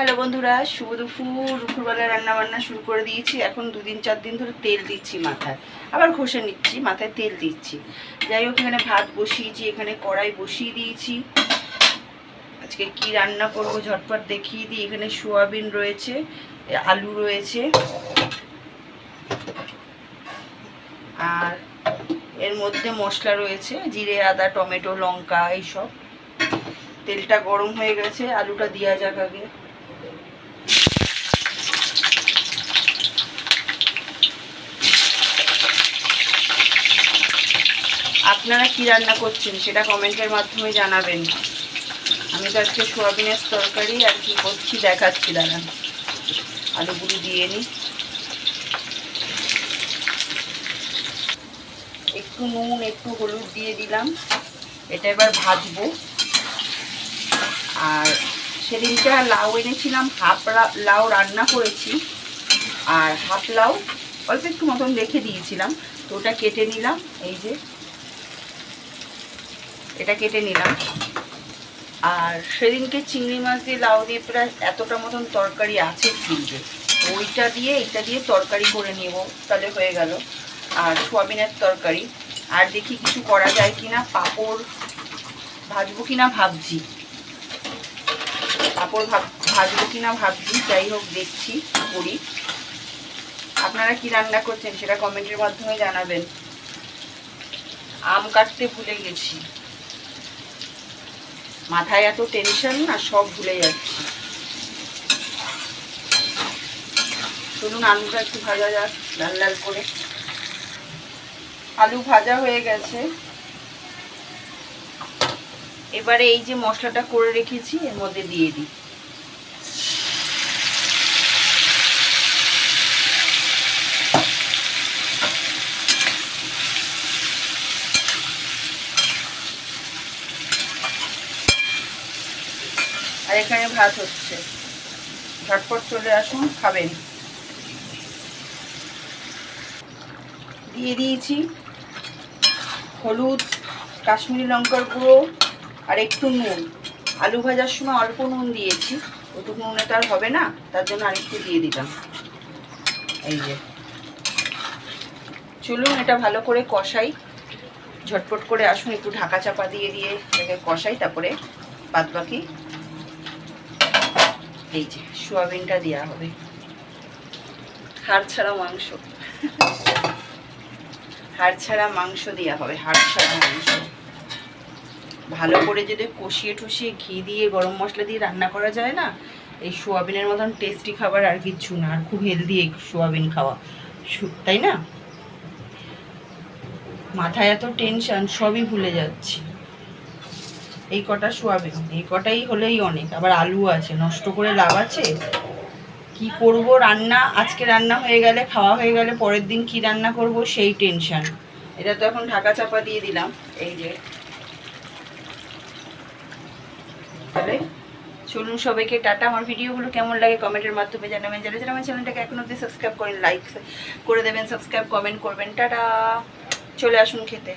Hello বন্ধুরা, শুভ দুপুরবেলা রান্না বান্না শুরু করে দিয়েছি। এখন 2-4 দিন ধরে তেল দিচ্ছি মাথায়, আবার ঘষে নিচ্ছি, মাথায় তেল দিচ্ছি। যাই হোক, এখানে ভাত বসিয়েছি, এখানে কড়াই বসিয়ে দিয়েছি। আজকে কি রান্না করব ঝটপট দেখিয়ে দিই। এখানে সোয়াবিন রয়েছে, আলু রয়েছে, আর এর মধ্যে মশলা রয়েছে জিরে, আদা, টমেটো, লঙ্কা এইসব। তেলটা গরম হয়ে গেছে, আলুটা দেওয়া যাক আগে। আপনারা কি রান্না করছেন সেটা কমেন্টের মাধ্যমে জানাবেন। আমি তো আজকে সোয়াবিনের তরকারি আর কি করছি দেখাচ্ছি, দাঁড়ান। আলুগুলো দিয়ে নিই, একটু নুন একটু হলুদ দিয়ে দিলাম। এটা এবার ভাজবো। আর সেদিনটা লাউ এনেছিলাম, হাফ লাউ রান্না করেছি, আর হাফ লাউ অল্প একটু মতন রেখে দিয়েছিলাম, তো ওটা কেটে নিলাম। এই যে এটা কেটে নিলাম। আর সেদিনকে চিংড়ি মাছ দিয়ে লাউ দিয়ে প্রায় এতটা মতন তরকারি আছে ফ্রিজে, ওইটা দিয়ে এটা দিয়ে তরকারি করে নেব, তাহলে হয়ে গেল। আর সোয়াবিনের তরকারি। আর দেখি কিছু করা যায় কিনা, পাঁপড় ভাজবো কিনা ভাবছি, পাঁপড় ভাজবো কিনা ভাবছি। যাই হোক, দেখছি করি। আপনারা কি রান্না করছেন সেটা কমেন্টের মাধ্যমে জানাবেন। আম কাটতে ভুলে গেছি, মাথায় এত টেনশন না, সব ভুলে যাচ্ছি। চলুন আলুটা একটু ভাজা যাক লাল লাল করে। আলু ভাজা হয়ে গেছে। এবারে এই যে মশলাটা করে রেখেছি এর মধ্যে দিয়ে দিই। আর এখানে ভাত হচ্ছে, ঝটপট চলে আসুন, খাবেন। দিয়ে দিয়েছি হলুদ, কাশ্মীরি লঙ্কার গুঁড়ো আর একটু নুন। আলু ভাজার সময় অল্প নুন দিয়েছি, ওটুকু নুনে তো আর হবে না, তার জন্য আরেকটু দিয়ে দিলাম। এই যে, চলুন এটা ভালো করে কষাই, ঝটপট করে আসুন। একটু ঢাকা চাপা দিয়ে দিয়ে এটাকে কষাই, তারপরে বাদ বাকি এই যে সোয়াবিনটা দেওয়া হবে। হাড় ছাড়া মাংস, হাড় ছাড়া মাংস দেওয়া হবে, হাড় ছাড়া মাংস। ভালো করে যদি কষিয়ে টষিয়ে ঘি দিয়ে গরম মশলা দিয়ে রান্না করা যায় না, এই সোয়াবিনের মতন টেস্টি খাবার আর কিচ্ছু না। আর খুব হেলদি এই সোয়াবিন খাওয়া, তাই না? মাথায় এত টেনশন, সবই ভুলে যাচ্ছি। এই কটা সোয়াবিন, এই কটাই হলেই অনেক। আবার আলু আছে, নষ্ট করে লাভ আছে? কি করব রান্না, আজকে রান্না হয়ে গেলে, খাওয়া হয়ে গেলে, পরের দিন কি রান্না করব সেই টেনশন। এটা তো এখন ঢাকা চাপা দিয়ে দিলাম। এই যে, তাহলে চলুন সবাইকে টাটা। আমার ভিডিওগুলো কেমন লাগে কমেন্টের মাধ্যমে জানাবেন। যারা যারা আমার চ্যানেলটাকে এখন অবধি সাবস্ক্রাইব করেন, লাইক করে দেবেন, সাবস্ক্রাইব কমেন্ট করবেন। টাটা, চলে আসুন খেতে।